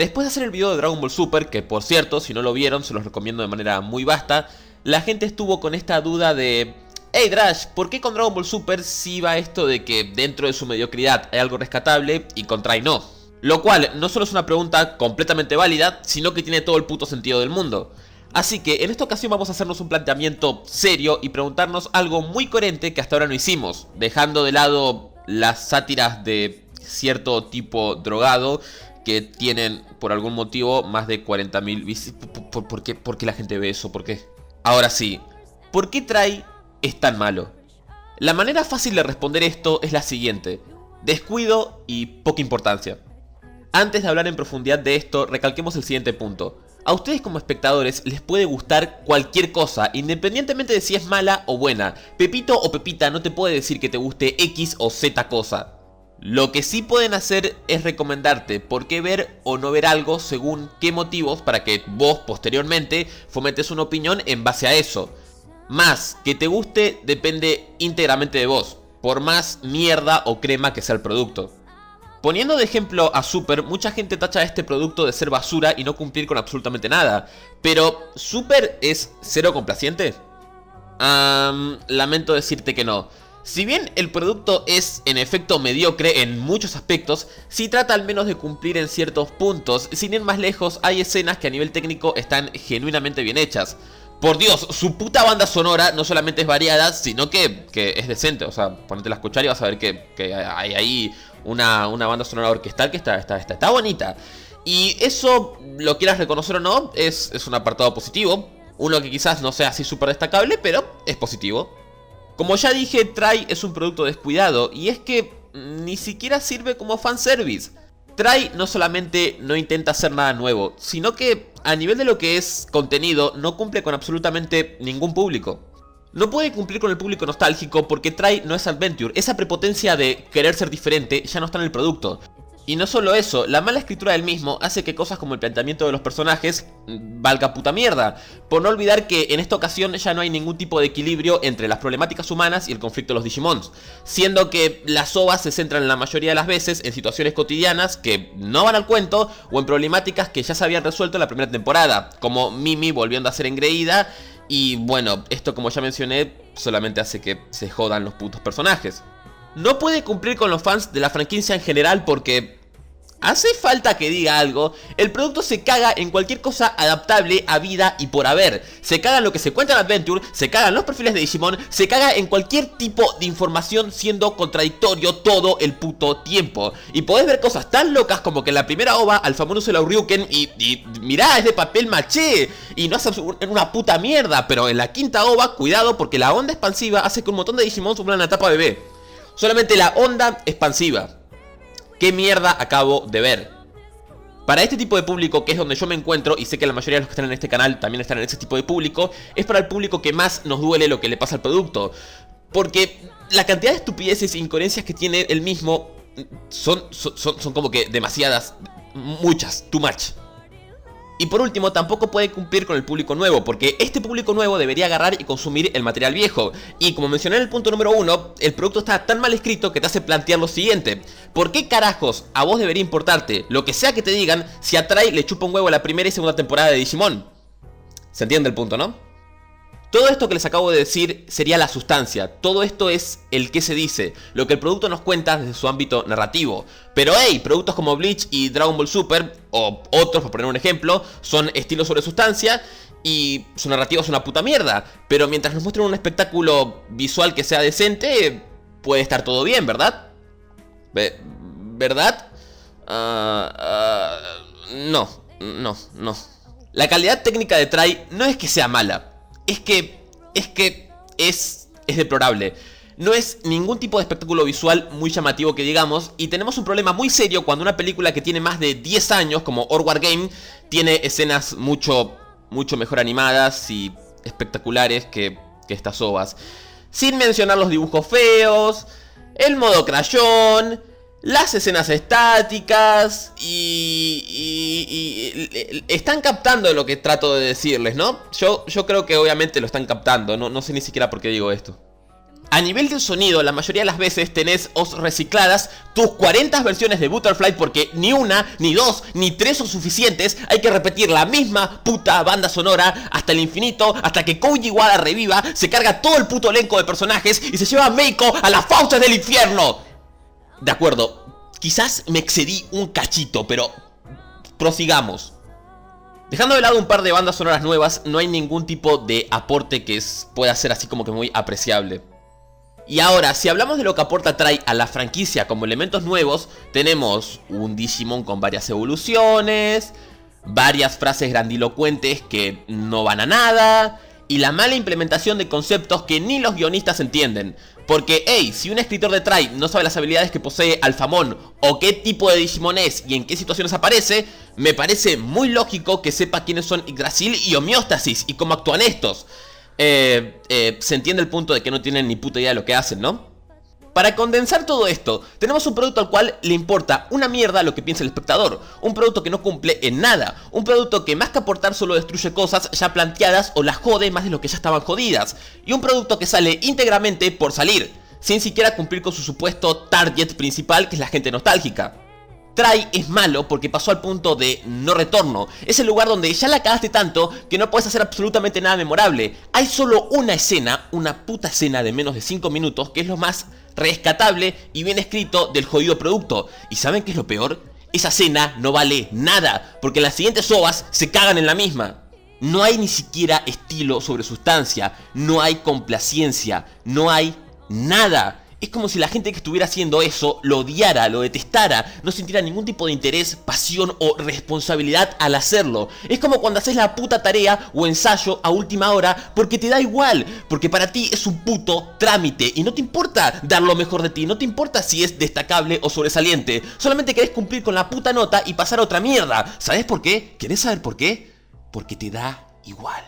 Después de hacer el video de Dragon Ball Super, que por cierto, si no lo vieron, se los recomiendo de manera muy vasta, la gente estuvo con esta duda de: hey Drash, ¿por qué con Dragon Ball Super sí va esto de que dentro de su mediocridad hay algo rescatable y con Try no? Lo cual no solo es una pregunta completamente válida, sino que tiene todo el puto sentido del mundo. Así que en esta ocasión vamos a hacernos un planteamiento serio y preguntarnos algo muy coherente que hasta ahora no hicimos, dejando de lado las sátiras de cierto tipo drogado que tienen por algún motivo más de 40.000 visitas. ¿Por qué la gente ve eso? ¿Por qué? Ahora sí, ¿por qué Try es tan malo? La manera fácil de responder esto es la siguiente: descuido y poca importancia. Antes de hablar en profundidad de esto, recalquemos el siguiente punto. A ustedes como espectadores les puede gustar cualquier cosa, independientemente de si es mala o buena. Pepito o Pepita no te puede decir que te guste X o Z cosa. Lo que sí pueden hacer es recomendarte por qué ver o no ver algo según qué motivos, para que vos posteriormente fomentes una opinión en base a eso. Más que te guste depende íntegramente de vos, por más mierda o crema que sea el producto. Poniendo de ejemplo a Super, mucha gente tacha a este producto de ser basura y no cumplir con absolutamente nada. Pero, ¿Super es cero complaciente? Lamento decirte que no. Si bien el producto es en efecto mediocre en muchos aspectos, sí trata al menos de cumplir en ciertos puntos. Sin ir más lejos, hay escenas que a nivel técnico están genuinamente bien hechas. Por Dios, su puta banda sonora no solamente es variada, sino que es decente. O sea, ponete a escuchar y vas a ver que hay ahí una banda sonora orquestal que está bonita. Y eso, lo quieras reconocer o no, es un apartado positivo. Uno que quizás no sea así súper destacable, pero es positivo. Como ya dije, Try es un producto descuidado, y es que ni siquiera sirve como fanservice. Try no solamente no intenta hacer nada nuevo, sino que a nivel de lo que es contenido no cumple con absolutamente ningún público. No puede cumplir con el público nostálgico porque Try no es Adventure. Esa prepotencia de querer ser diferente ya no está en el producto. Y no solo eso, la mala escritura del mismo hace que cosas como el planteamiento de los personajes valga puta mierda. Por no olvidar que en esta ocasión ya no hay ningún tipo de equilibrio entre las problemáticas humanas y el conflicto de los Digimons, siendo que las OVAs se centran la mayoría de las veces en situaciones cotidianas que no van al cuento, o en problemáticas que ya se habían resuelto en la primera temporada, como Mimi volviendo a ser engreída. Y bueno, esto, como ya mencioné, solamente hace que se jodan los putos personajes. No puede cumplir con los fans de la franquicia en general porque hace falta que diga algo. El producto se caga en cualquier cosa adaptable a vida y por haber. Se caga en lo que se cuenta en Adventure, se caga en los perfiles de Digimon, se caga en cualquier tipo de información siendo contradictorio todo el puto tiempo. Y podés ver cosas tan locas como que en la primera OVA Alphamon usa la Ryuken y mirá, es de papel maché y no hace una puta mierda. Pero en la quinta OVA, cuidado, porque la onda expansiva hace que un montón de Digimon suban una etapa bebé. Solamente la onda expansiva. ¿Qué mierda acabo de ver? Para este tipo de público, que es donde yo me encuentro, y sé que la mayoría de los que están en este canal también están en ese tipo de público, es para el público que más nos duele lo que le pasa al producto. Porque la cantidad de estupideces e incoherencias que tiene el mismo son como que demasiadas, muchas, too much. Y por último, tampoco puede cumplir con el público nuevo, porque este público nuevo debería agarrar y consumir el material viejo. Y como mencioné en el punto número 1, el producto está tan mal escrito que te hace plantear lo siguiente: ¿por qué carajos a vos debería importarte lo que sea que te digan si a Try le chupa un huevo la primera y segunda temporada de Digimon? ¿Se entiende el punto, no? Todo esto que les acabo de decir sería la sustancia. Todo esto es el que se dice, lo que el producto nos cuenta desde su ámbito narrativo. Pero hey, productos como Bleach y Dragon Ball Super, o otros por poner un ejemplo, son estilos sobre sustancia y su narrativa es una puta mierda. Pero mientras nos muestren un espectáculo visual que sea decente, puede estar todo bien, ¿verdad? ¿Verdad? No. La calidad técnica de Try no es que sea mala. Es que es deplorable. No es ningún tipo de espectáculo visual muy llamativo que digamos. Y tenemos un problema muy serio cuando una película que tiene más de 10 años, como Our War Game, tiene escenas mucho mejor animadas y espectaculares que estas OVAs. Sin mencionar los dibujos feos, el modo crayón, las escenas estáticas y están captando lo que trato de decirles, ¿no? Yo creo que obviamente lo están captando, no sé ni siquiera por qué digo esto. A nivel de sonido, la mayoría de las veces tenés recicladas tus 40 versiones de Butterfly porque ni una, ni dos, ni tres son suficientes. Hay que repetir la misma puta banda sonora hasta el infinito, hasta que Koji Wada reviva, se carga todo el puto elenco de personajes y se lleva a Meiko a las fauces del infierno. De acuerdo, quizás me excedí un cachito, pero prosigamos. Dejando de lado un par de bandas sonoras nuevas, no hay ningún tipo de aporte que pueda ser así como que muy apreciable. Y ahora, si hablamos de lo que aporta Try a la franquicia como elementos nuevos, tenemos un Digimon con varias evoluciones, varias frases grandilocuentes que no van a nada, y la mala implementación de conceptos que ni los guionistas entienden. Porque, hey, si un escritor de Try no sabe las habilidades que posee Alphamon, o qué tipo de Digimon es y en qué situaciones aparece, me parece muy lógico que sepa quiénes son Yggdrasil y Homeostasis y cómo actúan estos. Se entiende el punto de que no tienen ni puta idea de lo que hacen, ¿no? Para condensar todo esto, tenemos un producto al cual le importa una mierda lo que piensa el espectador. Un producto que no cumple en nada. Un producto que más que aportar solo destruye cosas ya planteadas o las jode más de lo que ya estaban jodidas. Y un producto que sale íntegramente por salir, sin siquiera cumplir con su supuesto target principal, que es la gente nostálgica. Try es malo porque pasó al punto de no retorno. Es el lugar donde ya la cagaste tanto que no puedes hacer absolutamente nada memorable. Hay solo una escena, una puta escena de menos de 5 minutos, que es lo más rescatable y bien escrito del jodido producto. ¿Y saben qué es lo peor? Esa escena no vale nada, porque las siguientes OVAs se cagan en la misma. No hay ni siquiera estilo sobre sustancia, no hay complacencia, no hay nada. Es como si la gente que estuviera haciendo eso lo odiara, lo detestara, no sintiera ningún tipo de interés, pasión o responsabilidad al hacerlo. Es como cuando haces la puta tarea o ensayo a última hora porque te da igual, porque para ti es un puto trámite y no te importa dar lo mejor de ti, no te importa si es destacable o sobresaliente, solamente querés cumplir con la puta nota y pasar a otra mierda. ¿Sabes por qué? ¿Querés saber por qué? Porque te da igual.